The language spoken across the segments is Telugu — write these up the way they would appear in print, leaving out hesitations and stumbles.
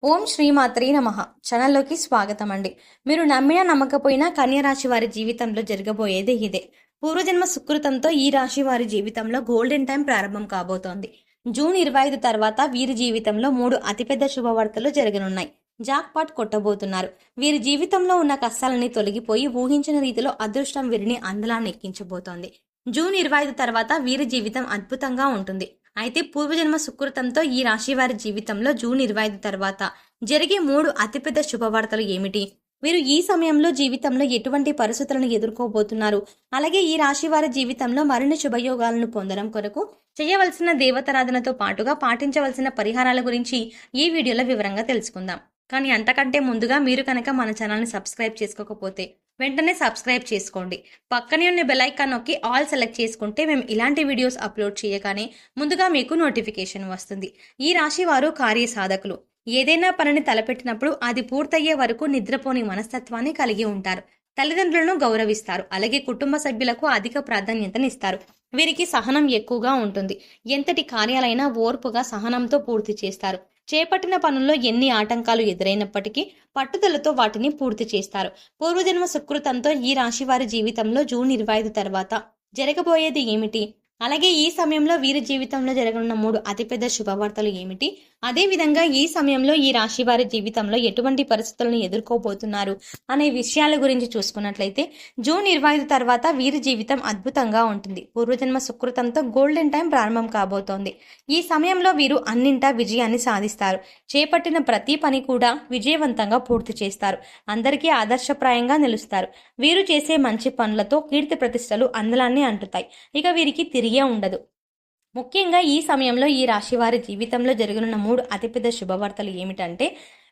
ఓం శ్రీమాత్రే నమః. ఛానల్లోకి స్వాగతం అండి. మీరు నమ్మినా నమ్మకపోయినా కన్య రాశి వారి జీవితంలో జరగబోయేది ఇదే. పూర్వజన్మ సుకృతంతో ఈ రాశి వారి జీవితంలో గోల్డెన్ టైం ప్రారంభం కాబోతోంది. జూన్ 25 తర్వాత వీరి జీవితంలో 3 అతిపెద్ద శుభవార్తలు జరగనున్నాయి. జాక్పాట్ కొట్టబోతున్నారు. వీరి జీవితంలో ఉన్న కష్టాలని తొలగిపోయి ఊహించిన రీతిలో అదృష్టం వీరిని అందలాన్ని ఎక్కించబోతోంది. జూన్ 25 తర్వాత వీరి జీవితం అద్భుతంగా ఉంటుంది. అయితే పూర్వజన్మ సుకృతంతో ఈ రాశి వారి జీవితంలో జూన్ 25 తర్వాత జరిగే 3 అతిపెద్ద శుభవార్తలు ఏమిటి? వీరు ఈ సమయంలో జీవితంలో ఎటువంటి పరిస్థితులను ఎదుర్కోబోతున్నారు? అలాగే ఈ రాశి వారి జీవితంలో మరిన్ని శుభయోగాలను పొందడం కొరకు చేయవలసిన దేవతారాధనతో పాటుగా పాటించవలసిన పరిహారాల గురించి ఈ వీడియోలో వివరంగా తెలుసుకుందాం. కానీ అంతకంటే ముందుగా మీరు కనుక మన ఛానల్ని సబ్స్క్రైబ్ చేసుకోకపోతే వెంటనే సబ్స్క్రైబ్ చేసుకోండి. పక్కనే ఉన్న బెల్ ఐకాన్ నొక్కి ఆల్ సెలెక్ట్ చేసుకుంటే మేము ఇలాంటి వీడియోస్ అప్లోడ్ చేయగానే ముందుగా మీకు నోటిఫికేషన్ వస్తుంది. ఈ రాశి వారు కార్యసాధకులు. ఏదైనా పనిని తలపెట్టినప్పుడు అది పూర్తయ్యే వరకు నిద్రపోని మనస్తత్వాన్ని కలిగి ఉంటారు. తల్లిదండ్రులను గౌరవిస్తారు. అలాగే కుటుంబ సభ్యులకు అధిక ప్రాధాన్యతనిస్తారు. వీరికి సహనం ఎక్కువగా ఉంటుంది. ఎంతటి కార్యాలైనా ఓర్పుగా సహనంతో పూర్తి చేస్తారు. చేపట్టిన పనుల్లో ఎన్ని ఆటంకాలు ఎదురైనప్పటికీ పట్టుదలతో వాటిని పూర్తి చేస్తారు. పూర్వజన్మ సుకృతంతో ఈ రాశి వారి జీవితంలో జూన్ 25 తర్వాత జరగబోయేది ఏమిటి? అలాగే ఈ సమయంలో వీరి జీవితంలో జరగనున్న 3 అతిపెద్ద శుభవార్తలు ఏమిటి? అదే విధంగా ఈ సమయంలో ఈ రాశి వారి జీవితంలో ఎటువంటి పరిస్థితులను ఎదుర్కోబోతున్నారు అనే విషయాల గురించి చూసుకున్నట్లయితే జూన్ 25 తర్వాత వీరి జీవితం అద్భుతంగా ఉంటుంది. పూర్వజన్మ సుకృతంతో గోల్డెన్ టైం ప్రారంభం కాబోతోంది. ఈ సమయంలో వీరు అన్నింటా విజయాన్ని సాధిస్తారు. చేపట్టిన ప్రతి పని కూడా విజయవంతంగా పూర్తి చేస్తారు. అందరికీ ఆదర్శప్రాయంగా నిలుస్తారు. వీరు చేసే మంచి పనులతో కీర్తి ప్రతిష్టలు అందలాన్ని అంటుతాయి. ఇక వీరికి తిరిగే ఉండదు. ముఖ్యంగా ఈ సమయంలో ఈ రాశి వారి జీవితంలో జరగనున్న 3 అతిపెద్ద శుభవార్తలు ఏమిటంటే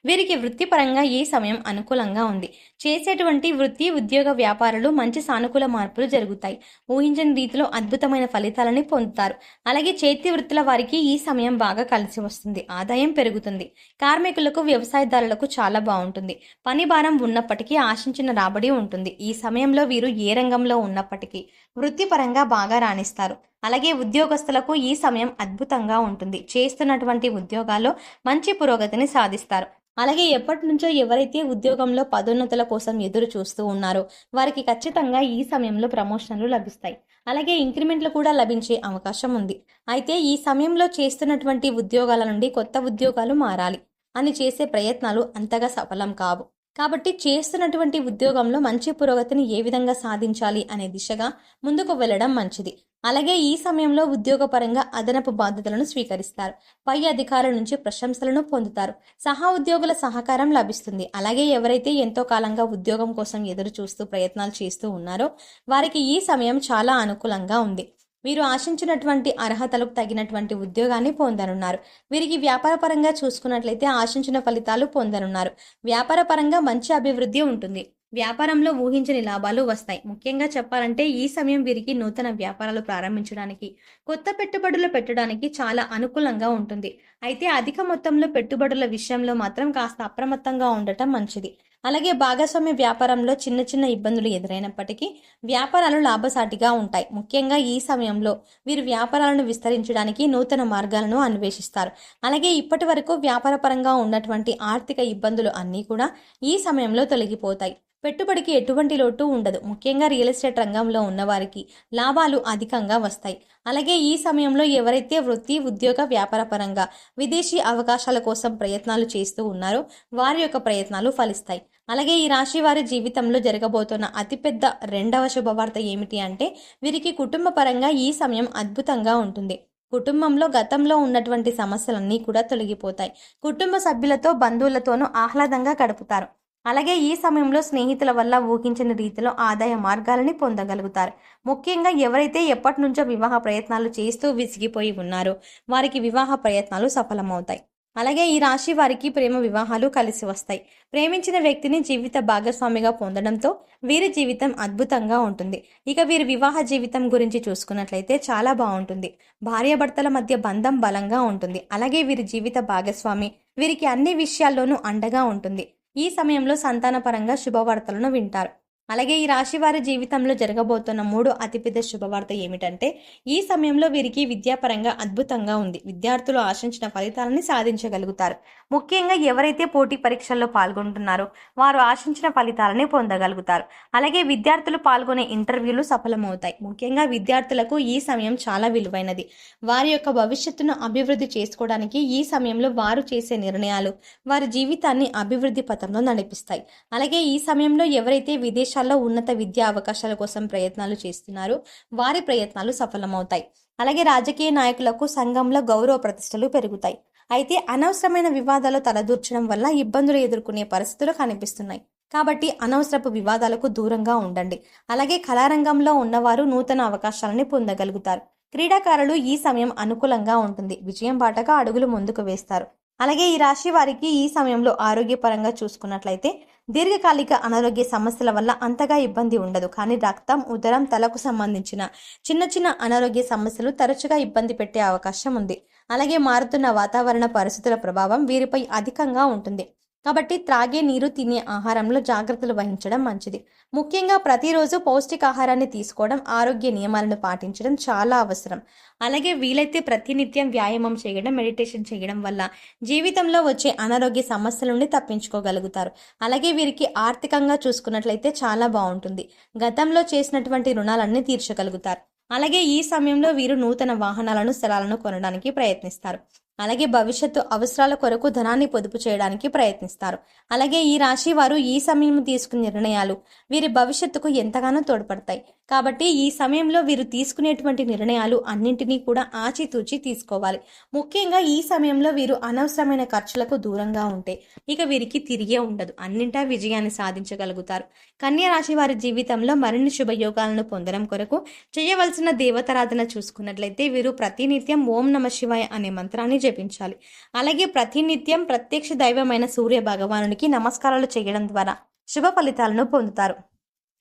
వీరికి వృత్తిపరంగా ఈ సమయం అనుకూలంగా ఉంది. చేసేటువంటి వృత్తి ఉద్యోగ వ్యాపారాలు మంచి సానుకూల మార్పులు జరుగుతాయి. ఊహించని రీతిలో అద్భుతమైన ఫలితాలని పొందుతారు. అలాగే చేతి వృత్తుల వారికి ఈ సమయం బాగా కలిసి వస్తుంది. ఆదాయం పెరుగుతుంది. కార్మికులకు వ్యవసాయదారులకు చాలా బాగుంటుంది. పని భారం ఉన్నప్పటికీ ఆశించిన రాబడి ఉంటుంది. ఈ సమయంలో వీరు ఏ రంగంలో ఉన్నప్పటికీ వృత్తిపరంగా బాగా రాణిస్తారు. అలాగే ఉద్యోగస్తులకు ఈ సమయం అద్భుతంగా ఉంటుంది. చేస్తున్నటువంటి ఉద్యోగాల్లో మంచి పురోగతిని సాధిస్తారు. అలాగే ఎప్పటి నుంచో ఎవరైతే ఉద్యోగంలో పదోన్నతుల కోసం ఎదురు చూస్తూ ఉన్నారో వారికి ఖచ్చితంగా ఈ సమయంలో ప్రమోషన్లు లభిస్తాయి. అలాగే ఇంక్రిమెంట్లు కూడా లభించే అవకాశం ఉంది. అయితే ఈ సమయంలో చేస్తున్నటువంటి ఉద్యోగాల నుండి కొత్త ఉద్యోగాలు మారాలి అని చేసే ప్రయత్నాలు అంతగా సఫలం కావు. కాబట్టి చేస్తున్నటువంటి ఉద్యోగంలో మంచి పురోగతిని ఏ విధంగా సాధించాలి అనే దిశగా ముందుకు వెళ్ళడం మంచిది. అలాగే ఈ సమయంలో ఉద్యోగపరంగా అదనపు బాధ్యతలను స్వీకరిస్తారు. పై అధికారుల నుంచి ప్రశంసలను పొందుతారు. సహా ఉద్యోగుల సహకారం లభిస్తుంది. అలాగే ఎవరైతే ఎంతో కాలంగా ఉద్యోగం కోసం ఎదురు చూస్తూ ప్రయత్నాలు చేస్తూ ఉన్నారో వారికి ఈ సమయం చాలా అనుకూలంగా ఉంది. వీరు ఆశించినటువంటి అర్హతలకు తగినటువంటి ఉద్యోగాన్ని పొందనున్నారు. వీరికి వ్యాపారపరంగా చూసుకున్నట్లయితే ఆశించిన ఫలితాలు పొందనున్నారు. వ్యాపారపరంగా మంచి అభివృద్ధి ఉంటుంది. వ్యాపారంలో ఊహించని లాభాలు వస్తాయి. ముఖ్యంగా చెప్పాలంటే ఈ సమయం వీరికి నూతన వ్యాపారాలు ప్రారంభించడానికి, కొత్త పెట్టుబడులు పెట్టడానికి చాలా అనుకూలంగా ఉంటుంది. అయితే అధిక మొత్తంలో పెట్టుబడుల విషయంలో మాత్రం కాస్త అప్రమత్తంగా ఉండటం మంచిది. అలాగే భాగస్వామ్య వ్యాపారంలో చిన్న చిన్న ఇబ్బందులు ఎదురైనప్పటికీ వ్యాపారాలు లాభసాటిగా ఉంటాయి. ముఖ్యంగా ఈ సమయంలో వీరు వ్యాపారాలను విస్తరించడానికి నూతన మార్గాలను అన్వేషిస్తారు. అలాగే ఇప్పటి వరకు వ్యాపారపరంగా ఉన్నటువంటి ఆర్థిక ఇబ్బందులు అన్నీ కూడా ఈ సమయంలో తొలగిపోతాయి. పెట్టుబడికి ఎటువంటి లోటు ఉండదు. ముఖ్యంగా రియల్ ఎస్టేట్ రంగంలో ఉన్నవారికి లాభాలు అధికంగా వస్తాయి. అలాగే ఈ సమయంలో ఎవరైతే వృత్తి ఉద్యోగ వ్యాపారపరంగా విదేశీ అవకాశాల కోసం ప్రయత్నాలు చేస్తూ ఉన్నారో వారి యొక్క ప్రయత్నాలు ఫలిస్తాయి. అలాగే ఈ రాశి వారి జీవితంలో జరగబోతున్న అతిపెద్ద 2వ శుభవార్త ఏమిటి అంటే వీరికి కుటుంబ పరంగా ఈ సమయం అద్భుతంగా ఉంటుంది. కుటుంబంలో గతంలో ఉన్నటువంటి సమస్యలన్నీ కూడా తొలగిపోతాయి. కుటుంబ సభ్యులతో బంధువులతోనూ ఆహ్లాదంగా గడుపుతారు. అలాగే ఈ సమయంలో స్నేహితుల వల్ల ఊహించని రీతిలో ఆదాయ మార్గాలని పొందగలుగుతారు. ముఖ్యంగా ఎవరైతే ఎప్పటి నుంచో వివాహ ప్రయత్నాలు చేస్తూ విసిగిపోయి ఉన్నారో వారికి వివాహ ప్రయత్నాలు సఫలమవుతాయి. అలాగే ఈ రాశి వారికి ప్రేమ వివాహాలు కలిసి వస్తాయి. ప్రేమించిన వ్యక్తిని జీవిత భాగస్వామిగా పొందడంతో వీరి జీవితం అద్భుతంగా ఉంటుంది. ఇక వీరి వివాహ జీవితం గురించి చూసుకున్నట్లయితే చాలా బాగుంటుంది. భార్యాభర్తల మధ్య బంధం బలంగా ఉంటుంది. అలాగే వీరి జీవిత భాగస్వామి వీరికి అన్ని విషయాల్లోనూ అండగా ఉంటుంది. ఈ సమయంలో సంతానపరంగా శుభవార్తలను వింటారు. అలాగే ఈ రాశి వారి జీవితంలో జరగబోతున్న మూడో అతిపెద్ద శుభవార్త ఏమిటంటే ఈ సమయంలో వీరికి విద్యాపరంగా అద్భుతంగా ఉంది. విద్యార్థులు ఆశించిన ఫలితాలని సాధించగలుగుతారు. ముఖ్యంగా ఎవరైతే పోటీ పరీక్షల్లో పాల్గొంటున్నారో వారు ఆశించిన ఫలితాలని పొందగలుగుతారు. అలాగే విద్యార్థులు పాల్గొనే ఇంటర్వ్యూలు సఫలమవుతాయి. ముఖ్యంగా విద్యార్థులకు ఈ సమయం చాలా విలువైనది. వారి యొక్క భవిష్యత్తును అభివృద్ధి చేసుకోవడానికి ఈ సమయంలో వారు చేసే నిర్ణయాలు వారి జీవితాన్ని అభివృద్ధి పథంలో నడిపిస్తాయి. అలాగే ఈ సమయంలో ఎవరైతే విదేశాల్లో ఉన్నత విద్యా అవకాశాల కోసం ప్రయత్నాలు చేస్తున్నారో వారి ప్రయత్నాలు సఫలమవుతాయి. అలాగే రాజకీయ నాయకులకు సంఘంలో గౌరవ ప్రతిష్టలు పెరుగుతాయి. అయితే అనవసరమైన వివాదాలు తలదూర్చడం వల్ల ఇబ్బందులు ఎదుర్కొనే పరిస్థితులు కనిపిస్తున్నాయి. కాబట్టి అనవసరపు వివాదాలకు దూరంగా ఉండండి. అలాగే కళారంగంలో ఉన్నవారు నూతన అవకాశాలని పొందగలుగుతారు. క్రీడాకారులు ఈ సమయం అనుకూలంగా ఉంటుంది. విజయం బాటగా అడుగులు ముందుకు వేస్తారు. అలాగే ఈ రాశి వారికి ఈ సమయంలో ఆరోగ్యపరంగా చూసుకున్నట్లయితే దీర్ఘకాలిక అనారోగ్య సమస్యల వల్ల అంతగా ఇబ్బంది ఉండదు. కానీ రక్తం, ఉదరం, తలకు సంబంధించిన చిన్న చిన్న అనారోగ్య సమస్యలు తరచుగా ఇబ్బంది పెట్టే అవకాశం ఉంది. అలాగే మారుతున్న వాతావరణ పరిస్థితుల ప్రభావం వీరిపై అధికంగా ఉంటుంది. కాబట్టి త్రాగే నీరు, తినే ఆహారంలో జాగ్రత్తలు వహించడం మంచిది. ముఖ్యంగా ప్రతిరోజు పౌష్టికాహారాన్ని తీసుకోవడం, ఆరోగ్య నియమాలను పాటించడం చాలా అవసరం. అలాగే వీలైతే ప్రతినిత్యం వ్యాయామం చేయడం, మెడిటేషన్ చేయడం వల్ల జీవితంలో వచ్చే అనారోగ్య సమస్యల నుండి తప్పించుకోగలుగుతారు. అలాగే వీరికి ఆర్థికంగా చూసుకున్నట్లయితే చాలా బాగుంటుంది. గతంలో చేసినటువంటి రుణాలన్నీ తీర్చగలుగుతారు. అలాగే ఈ సమయంలో వీరు నూతన వాహనాలను, స్థలాలను కొనడానికి ప్రయత్నిస్తారు. అలాగే భవిష్యత్తు అవసరాల కొరకు ధనాన్ని పొదుపు చేయడానికి ప్రయత్నిస్తారు. అలాగే ఈ రాశి వారు ఈ సమయం తీసుకునే నిర్ణయాలు వీరి భవిష్యత్తుకు ఎంతగానో తోడ్పడతాయి. కాబట్టి ఈ సమయంలో వీరు తీసుకునేటువంటి నిర్ణయాలు అన్నింటినీ కూడా ఆచితూచి తీసుకోవాలి. ముఖ్యంగా ఈ సమయంలో వీరు అనవసరమైన ఖర్చులకు దూరంగా ఉంటే ఇక వీరికి తిరిగే ఉండదు. అన్నింటా విజయాన్ని సాధించగలుగుతారు. కన్యా రాశి వారి జీవితంలో మరిన్ని శుభయోగాలను పొందడం కొరకు చేయవలసిన దేవతారాధన చూసుకున్నట్లయితే వీరు ప్రతినిత్యం ఓం నమ శివాయ అనే మంత్రాన్ని జపించాలి. అలాగే ప్రతినిత్యం ప్రత్యక్ష దైవమైన సూర్య భగవానునికి నమస్కారాలు చేయడం ద్వారా శుభ ఫలితాలను పొందుతారు.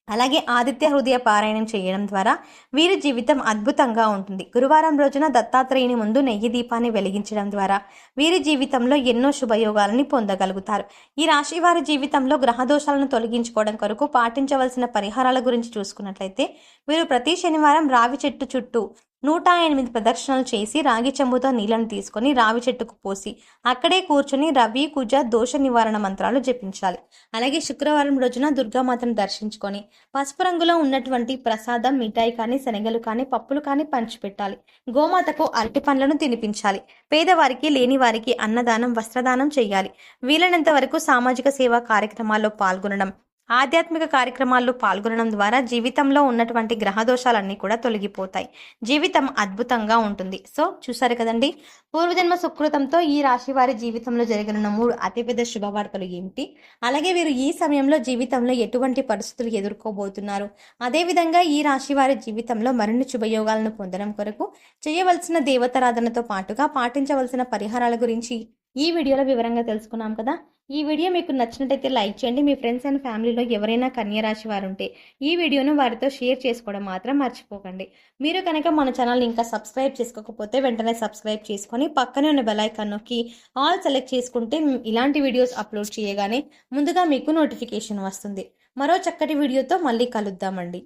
అలాగే ఆదిత్య హృదయ పారాయణం చేయడం ద్వారా వీరి జీవితం అద్భుతంగా ఉంటుంది. గురువారం రోజున దత్తాత్రేయుని ముందు నెయ్యి దీపాన్ని వెలిగించడం ద్వారా వీరి జీవితంలో ఎన్నో శుభయోగాలని పొందగలుగుతారు. ఈ రాశి వారి జీవితంలో గ్రహదోషాలను తొలగించుకోవడం కొరకు పాటించవలసిన పరిహారాల గురించి చూసుకున్నట్లయితే వీరు ప్రతి శనివారం రావి చెట్టు చుట్టూ 108 ప్రదక్షిణలు చేసి రాగి చెంబుతో నీళ్లను తీసుకొని రావి చెట్టుకు పోసి అక్కడే కూర్చొని రవి, కుజ, దోష నివారణ మంత్రాలు జపించాలి. అలాగే శుక్రవారం రోజున దుర్గామాతను దర్శించుకొని పసుపు రంగులో ఉన్నటువంటి ప్రసాదం, మిఠాయి కానీ, శనగలు కానీ, పప్పులు కానీ పంచిపెట్టాలి. గోమాతకు అరటి పండ్లను తినిపించాలి. పేదవారికి, లేని వారికి అన్నదానం, వస్త్రదానం చేయాలి. వీలైనంత వరకు సామాజిక సేవా కార్యక్రమాల్లో పాల్గొనడం, ఆధ్యాత్మిక కార్యక్రమాల్లో పాల్గొనడం ద్వారా జీవితంలో ఉన్నటువంటి గ్రహదోషాలన్నీ కూడా తొలగిపోతాయి. జీవితం అద్భుతంగా ఉంటుంది. సో చూసారు కదండి, పూర్వజన్మ సుకృతంతో ఈ రాశి వారి జీవితంలో జరగనున్న 3 అతిపెద్ద శుభవార్తలు ఏమిటి, అలాగే వీరు ఈ సమయంలో జీవితంలో ఎటువంటి పరిస్థితులు ఎదుర్కోబోతున్నారు, అదేవిధంగా ఈ రాశి వారి జీవితంలో మరిన్ని శుభయోగాలను పొందడం కొరకు చేయవలసిన దేవతారాధనతో పాటుగా పాటించవలసిన పరిహారాల గురించి ఈ వీడియోలో వివరంగా తెలుసుకున్నాం కదా. ఈ వీడియో మీకు నచ్చినట్టయితే లైక్ చేయండి. మీ ఫ్రెండ్స్ అండ్ ఫ్యామిలీలో ఎవరైనా కన్యా రాశి వారు ఉంటే ఈ వీడియోను వారితో షేర్ చేసుకోవడం మాత్రం మర్చిపోకండి. మీరు కనుక మన ఛానల్ని ఇంకా సబ్స్క్రైబ్ చేసుకోకపోతే వెంటనే సబ్స్క్రైబ్ చేసుకొని పక్కనే ఉన్న బెల్ ఐకాన్ నొక్కి ఆల్ సెలెక్ట్ చేసుకుంటే ఇలాంటి వీడియోస్ అప్లోడ్ చేయగానే ముందుగా మీకు నోటిఫికేషన్ వస్తుంది. మరో చక్కటి వీడియోతో మళ్ళీ కలుద్దామండి.